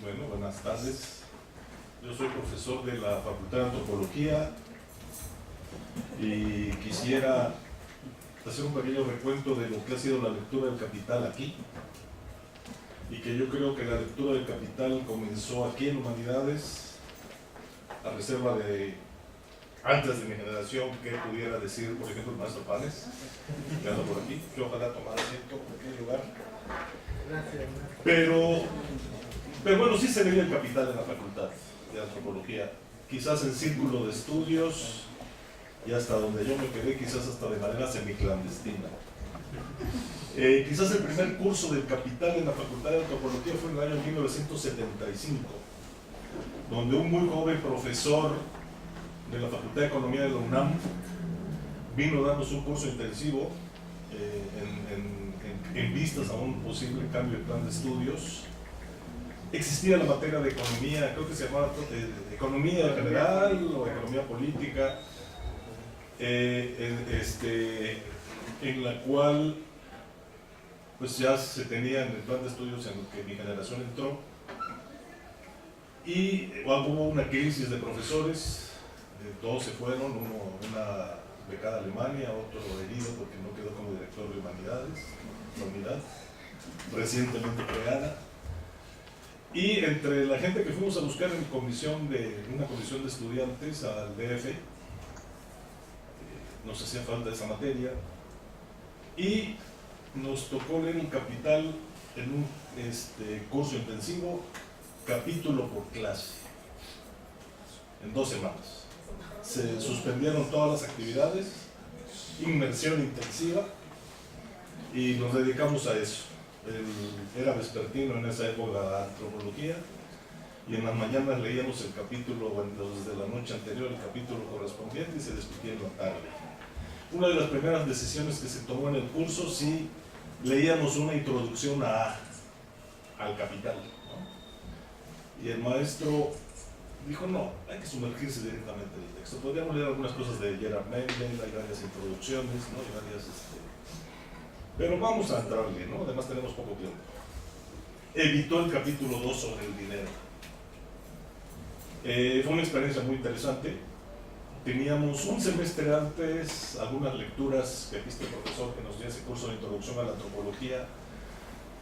Bueno, buenas tardes. Yo soy profesor de la Facultad de Antropología y quisiera hacer un pequeño recuento de lo que ha sido la lectura del Capital aquí, y que yo creo que la lectura del Capital comenzó aquí en Humanidades, a reserva de antes de mi generación, que pudiera decir, por ejemplo, el maestro Panes, que anda por aquí, que ojalá tomara asiento en aquel lugar. Pero bueno, sí se veía el Capital en la Facultad de Antropología, quizás en círculo de estudios, y hasta donde yo me quedé, quizás hasta de manera semiclandestina. Quizás el primer curso del Capital en la Facultad de Antropología fue en el año 1975, donde un muy joven profesor de la Facultad de Economía de la UNAM vino a darnos un curso intensivo en vistas a un posible cambio de plan de estudios. Existía la materia de economía, creo que se llamaba economía general o economía política, en la cual pues ya se tenía en el plan de estudios en el que mi generación entró, y hubo una crisis de profesores, todos se fueron, una becada a Alemania, otro herido porque no quedó como director de Humanidades, la unidad recientemente creada. Y entre la gente que fuimos a buscar en una comisión de estudiantes al DF, nos hacía falta esa materia, y nos tocó leer el Capital en un curso intensivo, capítulo por clase, en 2 semanas. Se suspendieron todas las actividades, inmersión intensiva, y nos dedicamos a eso. Era vespertino en esa época la antropología, y en las mañanas leíamos el capítulo, bueno, desde la noche anterior el capítulo correspondiente, y se discutía en la tarde. Una de las primeras decisiones que se tomó en el curso, sí leíamos una introducción al Capital, ¿no? Y el maestro dijo, no, hay que sumergirse directamente en el texto. Podríamos leer algunas cosas de Gerard Mendel, hay varias introducciones, ¿no? Hay varias, pero vamos a entrarle, ¿no? Además tenemos poco tiempo. Evitó el capítulo 2 sobre el dinero. Fue una experiencia muy interesante. Teníamos un semestre antes algunas lecturas que aquí está el profesor que nos dio ese curso de introducción a la antropología,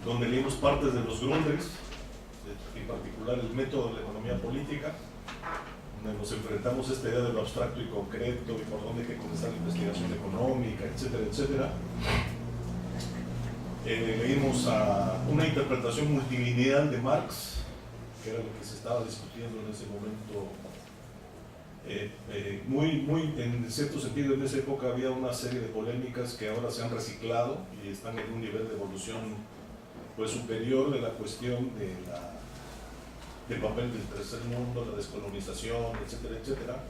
donde leímos partes de los Grundrisse, en particular el método de la economía política, donde nos enfrentamos a esta idea de lo abstracto y concreto y por dónde hay que comenzar la investigación económica, etcétera, etcétera. Leímos una interpretación multilineal de Marx, que era lo que se estaba discutiendo en ese momento. En cierto sentido, en esa época había una serie de polémicas que ahora se han reciclado y están en un nivel de evolución pues superior de la cuestión del papel del tercer mundo, la descolonización, etcétera, etcétera,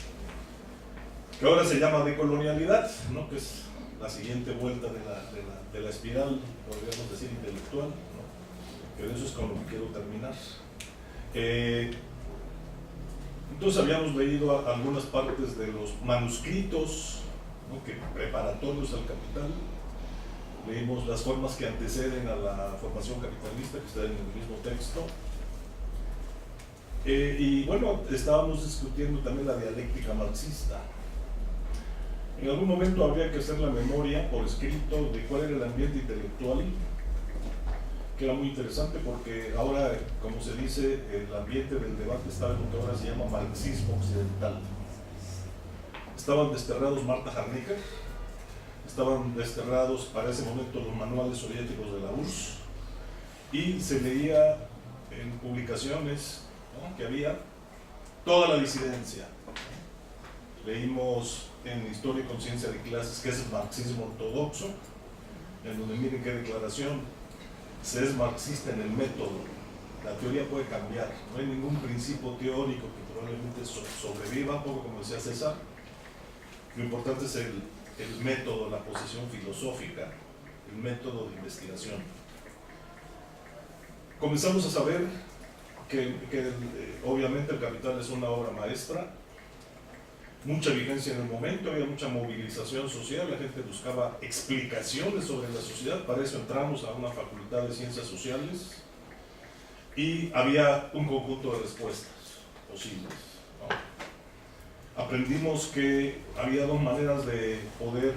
que ahora se llama decolonialidad, ¿no? Que es la siguiente vuelta de la espiral, podríamos decir, intelectual, ¿no? Pero eso es con lo que quiero terminar. Entonces habíamos leído algunas partes de los manuscritos, ¿no? Preparatorios al Capital. Leímos las formas que anteceden a la formación capitalista, que están en el mismo texto. Y bueno, estábamos discutiendo también la dialéctica marxista. En algún momento habría que hacer la memoria por escrito de cuál era el ambiente intelectual, que era muy interesante porque ahora, como se dice, el ambiente del debate estaba en lo que ahora se llama marxismo occidental. Estaban desterrados Marta Harnecker, estaban desterrados para ese momento los manuales soviéticos de la URSS, y se leía en publicaciones, ¿no? Que había toda la disidencia. Leímos en Historia y Conciencia de Clases, que es el marxismo ortodoxo, en donde miren qué declaración: se es marxista en el método, la teoría puede cambiar, no hay ningún principio teórico que probablemente sobreviva, poco como decía César, lo importante es el método, la posición filosófica, el método de investigación. Comenzamos a saber que obviamente el Capital es una obra maestra, mucha vigencia en el momento, había mucha movilización social, la gente buscaba explicaciones sobre la sociedad, para eso entramos a una facultad de ciencias sociales, y había un conjunto de respuestas posibles, ¿no? Aprendimos que había dos maneras de poder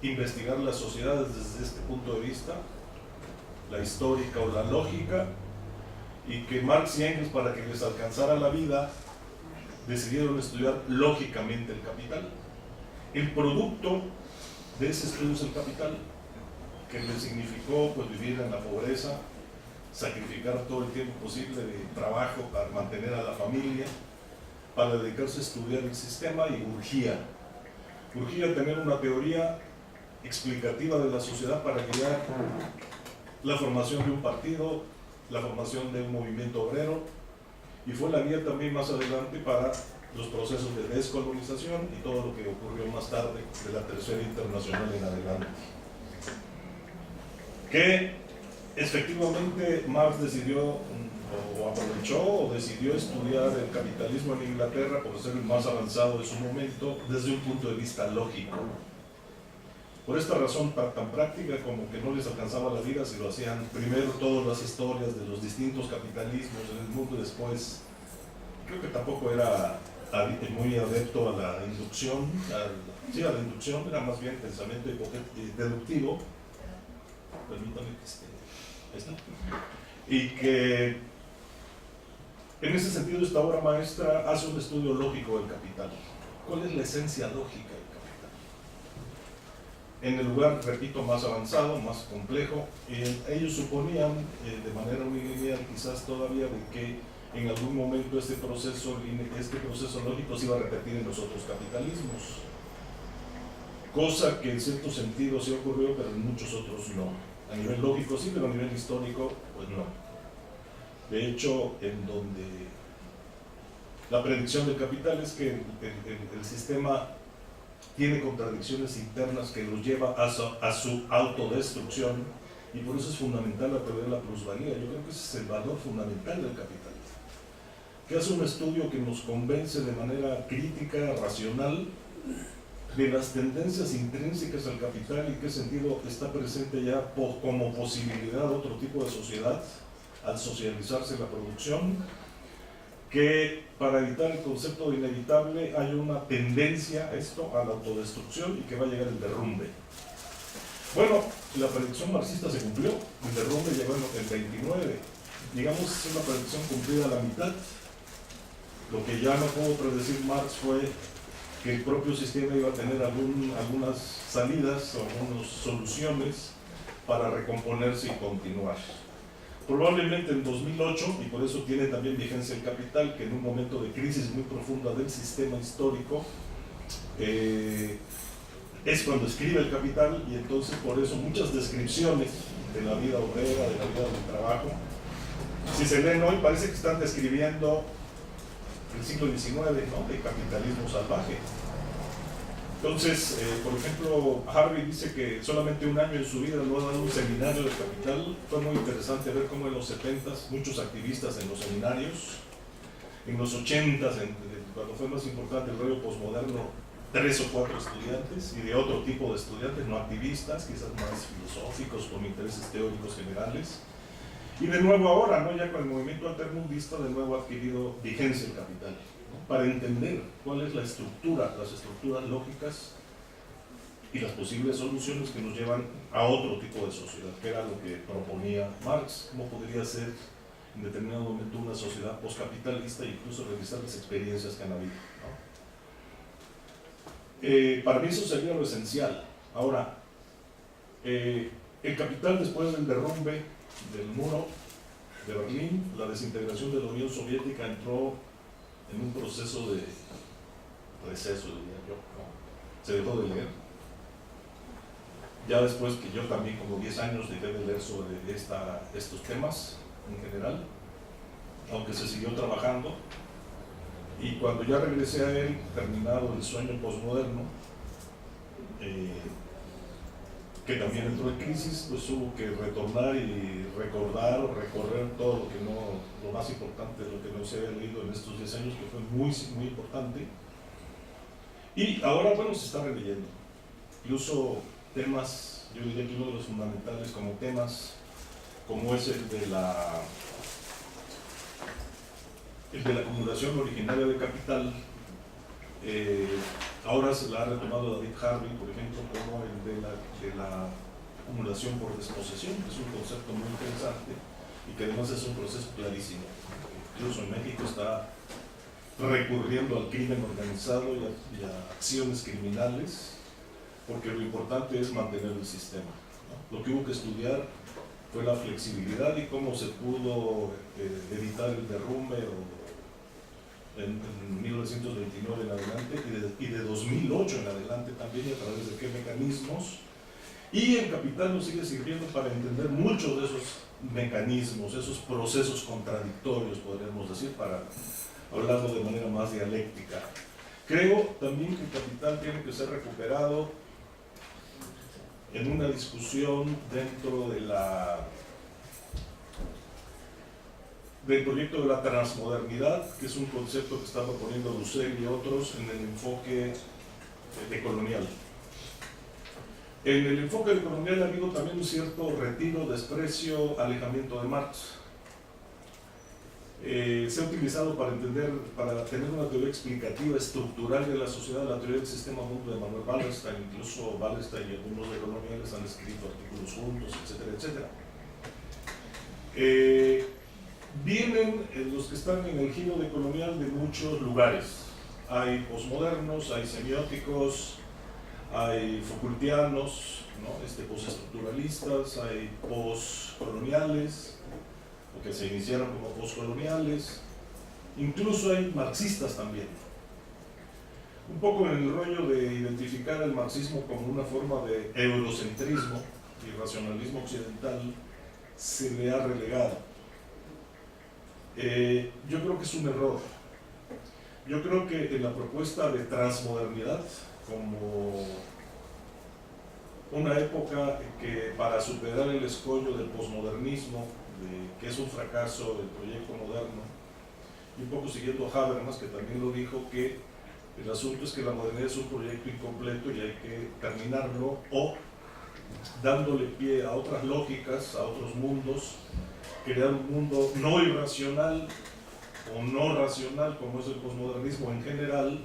investigar las sociedades desde este punto de vista, la histórica o la lógica, y que Marx y Engels, para que les alcanzara la vida, decidieron estudiar lógicamente el capital. El producto de ese estudio es el capital, que les significó pues, vivir en la pobreza, sacrificar todo el tiempo posible de trabajo para mantener a la familia, para dedicarse a estudiar el sistema, y urgía tener una teoría explicativa de la sociedad para guiar la formación de un partido, la formación de un movimiento obrero, y fue la guía también más adelante para los procesos de descolonización y todo lo que ocurrió más tarde de la Tercera Internacional en adelante. Que efectivamente Marx decidió o aprovechó o decidió estudiar el capitalismo en Inglaterra por ser el más avanzado de su momento desde un punto de vista lógico. Por esta razón tan práctica como que no les alcanzaba la vida si lo hacían primero todas las historias de los distintos capitalismos en el mundo y después, creo que tampoco era muy adepto a la inducción, a la inducción era más bien pensamiento deductivo, permítame que ahí está, y que en ese sentido esta obra maestra hace un estudio lógico del capital. ¿Cuál es la esencia lógica del capital? En el lugar, repito, más avanzado, más complejo, ellos suponían, de manera muy lineal quizás todavía, de que en algún momento este proceso lógico se iba a repetir en los otros capitalismos, cosa que en cierto sentido sí ocurrió, pero en muchos otros no. A nivel lógico sí, pero a nivel histórico pues no. De hecho, en donde la predicción del capital es que el sistema tiene contradicciones internas que los lleva a su autodestrucción, y por eso es fundamental la teoría de la plusvalía. Yo creo que ese es el valor fundamental del capitalismo, que hace un estudio que nos convence de manera crítica, racional, de las tendencias intrínsecas al capital y qué sentido está presente ya como posibilidad de otro tipo de sociedad al socializarse la producción, que para evitar el concepto de inevitable hay una tendencia a esto, a la autodestrucción, y que va a llegar el derrumbe. Bueno, la predicción marxista se cumplió, el derrumbe llegó en el 29, digamos es una predicción cumplida a la mitad. Lo que ya no pudo predecir Marx fue que el propio sistema iba a tener algunas salidas o algunas soluciones para recomponerse y continuar. Probablemente en 2008, y por eso tiene también vigencia el capital, que en un momento de crisis muy profunda del sistema histórico, es cuando escribe el capital, y entonces por eso muchas descripciones de la vida obrera, de la vida del trabajo, si se leen hoy parece que están describiendo el siglo XIX, ¿no? De capitalismo salvaje. Entonces, por ejemplo, Harvey dice que solamente un año en su vida no ha dado un seminario de capital. Fue muy interesante ver cómo en los 70s muchos activistas en los seminarios, en los 80s, cuando fue más importante el rollo posmoderno, 3 o 4 estudiantes, y de otro tipo de estudiantes, no activistas, quizás más filosóficos, con intereses teóricos generales. Y de nuevo ahora, ¿no? Ya con el movimiento altermundista, de nuevo ha adquirido vigencia el capital, ¿no? Para entender cuál es la estructura, las estructuras lógicas y las posibles soluciones que nos llevan a otro tipo de sociedad, que era lo que proponía Marx, cómo podría ser en determinado momento una sociedad postcapitalista, e incluso revisar las experiencias que han habido, ¿no? Para mí eso sería lo esencial. Ahora, el capital, después del derrumbe del muro de Berlín, la desintegración de la Unión Soviética, entró en un proceso de receso, diría yo, ¿no? Se dejó de leer. Ya después que yo también, como 10 años, dejé de leer sobre estos temas en general, aunque se siguió trabajando. Y cuando ya regresé a él, terminado el sueño posmoderno, que también entró en crisis, pues hubo que retornar y recordar o recorrer todo lo que lo más importante, lo que no se había leído en estos 10 años, que fue muy, muy importante. Y ahora, bueno, se está releyendo. Incluso temas, yo diría que uno de los fundamentales como temas, como es el de la el de la acumulación originaria de capital, ahora se la ha retomado David Harvey, por ejemplo, como el de la acumulación por desposesión, que es un concepto muy interesante y que además es un proceso clarísimo. Incluso en México está recurriendo al crimen organizado y a acciones criminales, porque lo importante es mantener el sistema, ¿no? Lo que hubo que estudiar fue la flexibilidad y cómo se pudo evitar el derrumbe en 1929 en adelante y de 2008 en adelante también, y a través de qué mecanismos. Y el capital nos sigue sirviendo para entender muchos de esos mecanismos, esos procesos contradictorios, podríamos decir, para hablarlo de manera más dialéctica. Creo también que el capital tiene que ser recuperado en una discusión dentro de del proyecto de la transmodernidad, que es un concepto que está proponiendo Dussel y otros en el enfoque decolonial. En el enfoque decolonial ha habido también un cierto retiro, desprecio, alejamiento de Marx. Se ha utilizado para tener una teoría explicativa estructural de la sociedad, la teoría del sistema mundo de Manuel Wallerstein. Incluso Wallerstein y algunos decoloniales han escrito artículos juntos, etcétera, etcétera. Vienen los que están en el giro decolonial de muchos lugares. Hay posmodernos, hay semióticos, hay Foucaultianos, ¿no? Postestructuralistas, hay postcoloniales, o que se iniciaron como postcoloniales, incluso hay marxistas también. Un poco en el rollo de identificar el marxismo como una forma de eurocentrismo y racionalismo occidental, se le ha relegado. Yo creo que es un error. Yo creo que en la propuesta de transmodernidad, como una época que para superar el escollo del posmodernismo, que es un fracaso del proyecto moderno, y un poco siguiendo a Habermas, que también lo dijo, que el asunto es que la modernidad es un proyecto incompleto y hay que terminarlo, o dándole pie a otras lógicas, a otros mundos, crear un mundo no irracional o no racional, como es el posmodernismo en general,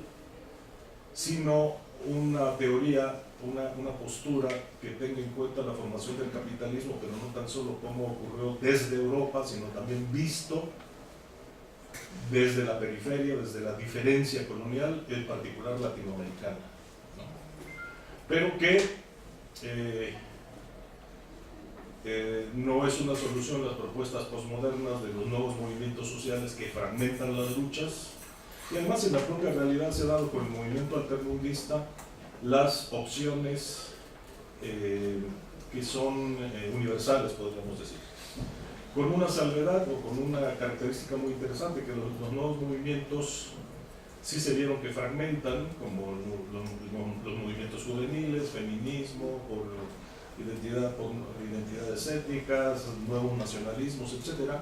sino una teoría, una postura que tenga en cuenta la formación del capitalismo, pero no tan solo como ocurrió desde Europa, sino también visto desde la periferia, desde la diferencia colonial, en particular latinoamericana, ¿no? Pero que no es una solución las propuestas posmodernas de los nuevos movimientos sociales que fragmentan las luchas, y además en la propia realidad se ha dado con el movimiento altermundista las opciones que son universales, podríamos decir, con una salvedad o con una característica muy interesante, que los nuevos movimientos sí se vieron que fragmentan, como los movimientos juveniles, feminismo, por identidades étnicas, nuevos nacionalismos, etc.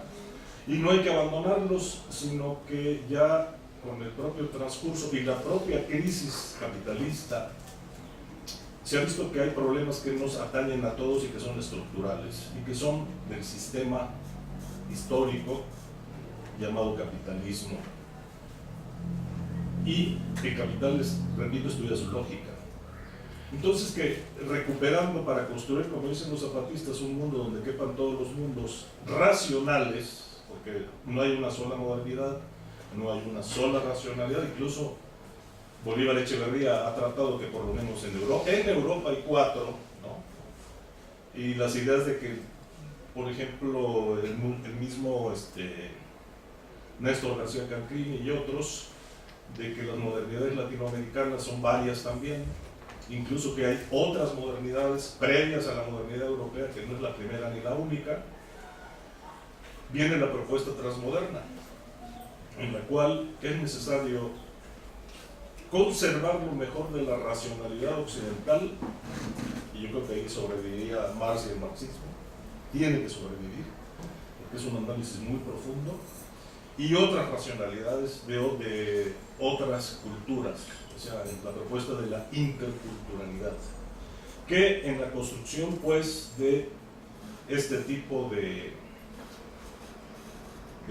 Y no hay que abandonarlos, sino que ya con el propio transcurso y la propia crisis capitalista se ha visto que hay problemas que nos atañen a todos y que son estructurales y que son del sistema histórico llamado capitalismo. Y el capital, repito, estudia su lógica. Entonces, que recuperando para construir, como dicen los zapatistas, un mundo donde quepan todos los mundos racionales, porque no hay una sola modernidad, no hay una sola racionalidad. Incluso Bolívar Echeverría ha tratado que por lo menos en Europa hay 4, ¿no? Y las ideas de que, por ejemplo, el mismo Néstor García Cancrini y otros, de que las modernidades latinoamericanas son varias también, incluso que hay otras modernidades previas a la modernidad europea, que no es la primera ni la única. Viene la propuesta transmoderna, en la cual es necesario conservar lo mejor de la racionalidad occidental, y yo creo que ahí sobreviviría Marx y el marxismo, tiene que sobrevivir, porque es un análisis muy profundo, y otras racionalidades de otras culturas, o sea, en la propuesta de la interculturalidad, que en la construcción pues de este tipo de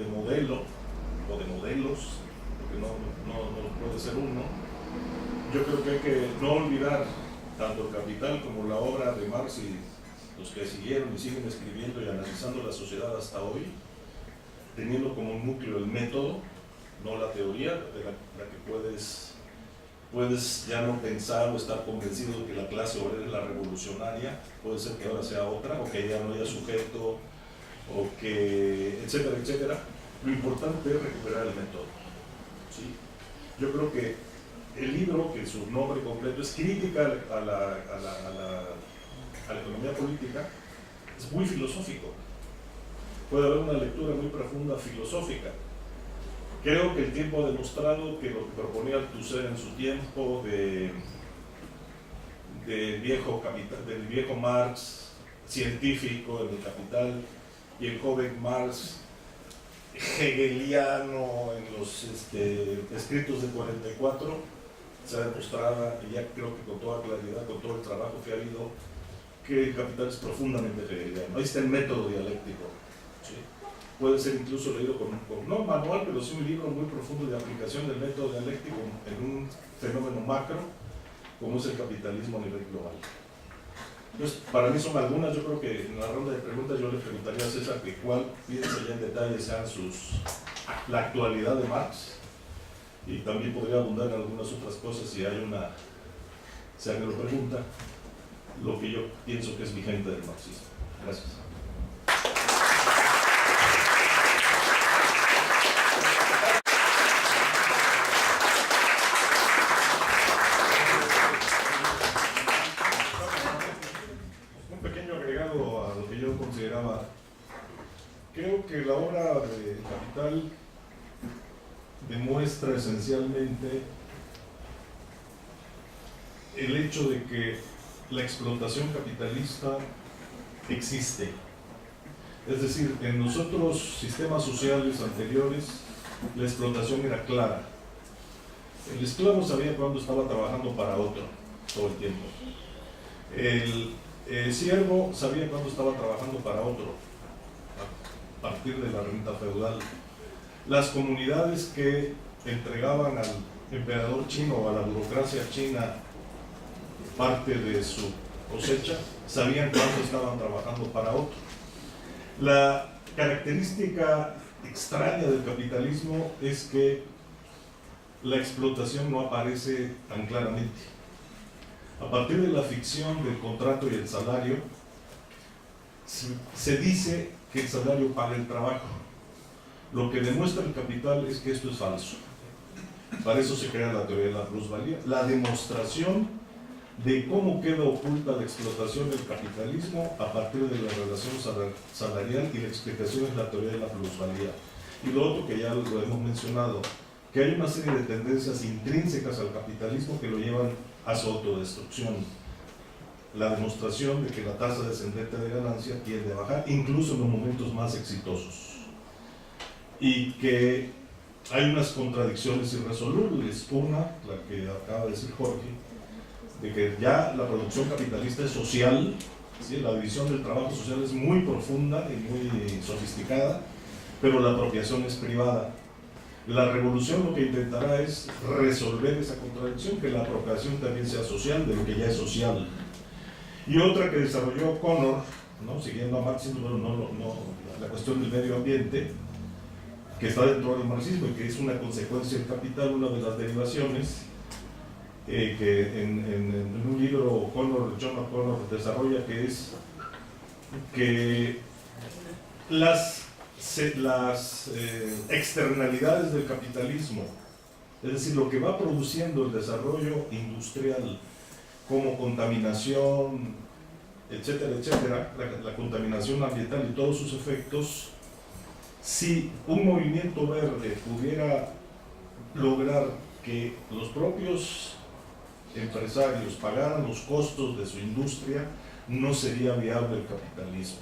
modelo o de modelos, porque no puede ser uno. Yo creo que hay que no olvidar tanto el Capital como la obra de Marx y los que siguieron y siguen escribiendo y analizando la sociedad hasta hoy, teniendo como un núcleo el método, no la teoría, de la que puedes ya no pensar o estar convencido de que la clase obrera es la revolucionaria, puede ser que ahora sea otra, o que ya no haya sujeto, o que, etcétera, etcétera. Lo importante es recuperar el método, ¿sí? Yo creo que el libro, que su nombre completo es Crítica a la economía política, es muy filosófico. Puede haber una lectura muy profunda filosófica. Creo que el tiempo ha demostrado que lo que proponía Althusser en su tiempo del viejo Marx científico en el Capital y el joven Marx hegeliano en los escritos de 44, se ha demostrado, y ya creo que con toda claridad, con todo el trabajo que ha habido, que el Capital es profundamente hegeliano. Ahí está el método dialéctico, ¿sí? Puede ser incluso leído no manual, pero sí un libro muy profundo de aplicación del método dialéctico en un fenómeno macro, como es el capitalismo a nivel global. Entonces, para mí son algunas. Yo creo que en la ronda de preguntas yo le preguntaría a César que cuál piensa ya en detalle sean la actualidad de Marx, y también podría abundar en algunas otras cosas si alguien me lo pregunta, lo que yo pienso que es vigente del marxismo. Gracias. Creo que la obra de Capital demuestra esencialmente el hecho de que la explotación capitalista existe. Es decir, en los otros sistemas sociales anteriores la explotación era clara. El esclavo sabía cuándo estaba trabajando para otro todo el tiempo. El siervo sabía cuándo estaba trabajando para otro a partir de la renta feudal. Las comunidades que entregaban al emperador chino o a la burocracia china parte de su cosecha sabían cuándo estaban trabajando para otro. La característica extraña del capitalismo es que la explotación no aparece tan claramente. A partir de la ficción del contrato y el salario, se dice que el salario paga el trabajo. Lo que demuestra el Capital es que esto es falso. Para eso se crea la teoría de la plusvalía, la demostración de cómo queda oculta la explotación del capitalismo a partir de la relación salarial, y la explicación es la teoría de la plusvalía. Y lo otro que ya lo hemos mencionado, que hay una serie de tendencias intrínsecas al capitalismo que lo llevan a su autodestrucción. La demostración de que la tasa descendente de ganancia tiende a bajar, incluso en los momentos más exitosos. Y que hay unas contradicciones irresolubles. Una, la que acaba de decir Jorge, de que ya la producción capitalista es social, ¿sí? La división del trabajo social es muy profunda y muy sofisticada, pero la apropiación es privada. La revolución lo que intentará es resolver esa contradicción, que la apropiación también sea social de lo que ya es social. Y otra que desarrolló Connor, ¿no? Siguiendo a Marx, la cuestión del medio ambiente, que está dentro del marxismo y que es una consecuencia del capital, una de las derivaciones, que en un libro John O'Connor desarrolla, que es que las externalidades del capitalismo, es decir, lo que va produciendo el desarrollo industrial, como contaminación, etcétera, etcétera, la contaminación ambiental y todos sus efectos, si un movimiento verde pudiera lograr que los propios empresarios pagaran los costos de su industria, no sería viable el capitalismo.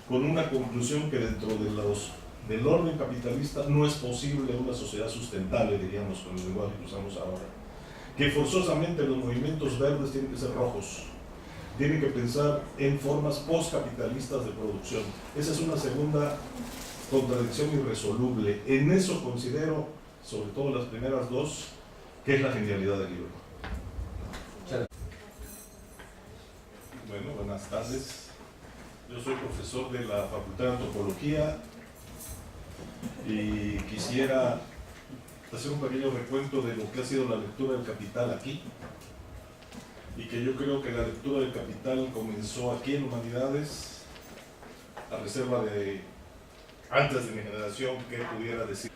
Con una conclusión que dentro del orden capitalista no es posible una sociedad sustentable, diríamos con el lenguaje que usamos ahora. Que forzosamente los movimientos verdes tienen que ser rojos, tienen que pensar en formas postcapitalistas de producción. Esa es una segunda contradicción irresoluble. En eso considero, sobre todo las primeras dos, que es la genialidad del libro. Bueno, buenas tardes. Yo soy profesor de la Facultad de Antropología y quisiera hacer un pequeño recuento de lo que ha sido la lectura del Capital aquí, y que yo creo que la lectura del Capital comenzó aquí en Humanidades, a reserva de antes de mi generación, que pudiera decir,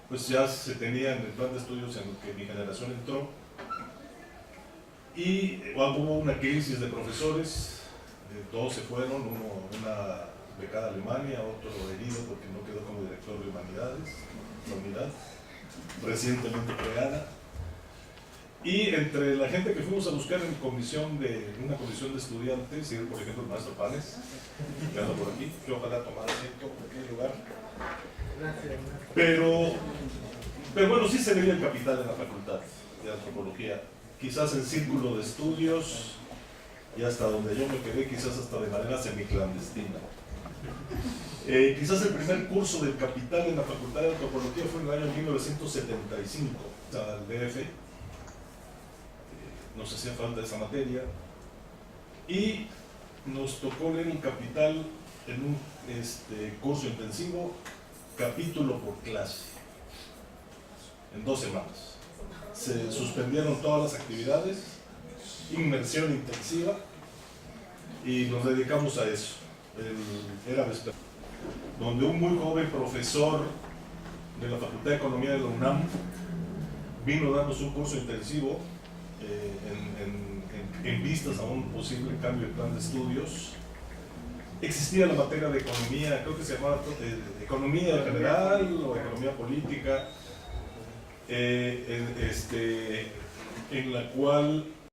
pues ya se tenía en el plan de estudios en el que mi generación entró, y hubo una crisis de profesores, todos se fueron, una becada a Alemania, otro herido porque no quedó como director de Humanidades, la unidad recientemente creada. Y entre la gente que fuimos a buscar en una comisión de estudiantes, y por ejemplo el maestro Páez, que anda por aquí, que ojalá tomara asiento en cualquier lugar. Pero bueno, sí se veía el Capital en la Facultad de Antropología, quizás en círculo de estudios, y hasta donde yo me quedé, quizás hasta de manera semiclandestina. Quizás el primer curso del Capital en la Facultad de Antropología fue en el año 1975, al DF. Nos hacía falta esa materia y nos tocó leer el Capital en un curso intensivo, capítulo por clase, en 2 semanas. Se suspendieron todas las actividades, inmersión intensiva, y nos dedicamos a eso. Era vespertino, donde un muy joven profesor de la Facultad de Economía de la UNAM vino a darnos un curso intensivo en vistas a un posible cambio de plan de estudios. Existía la materia de economía, creo que se llamaba economía general o economía política, en la cual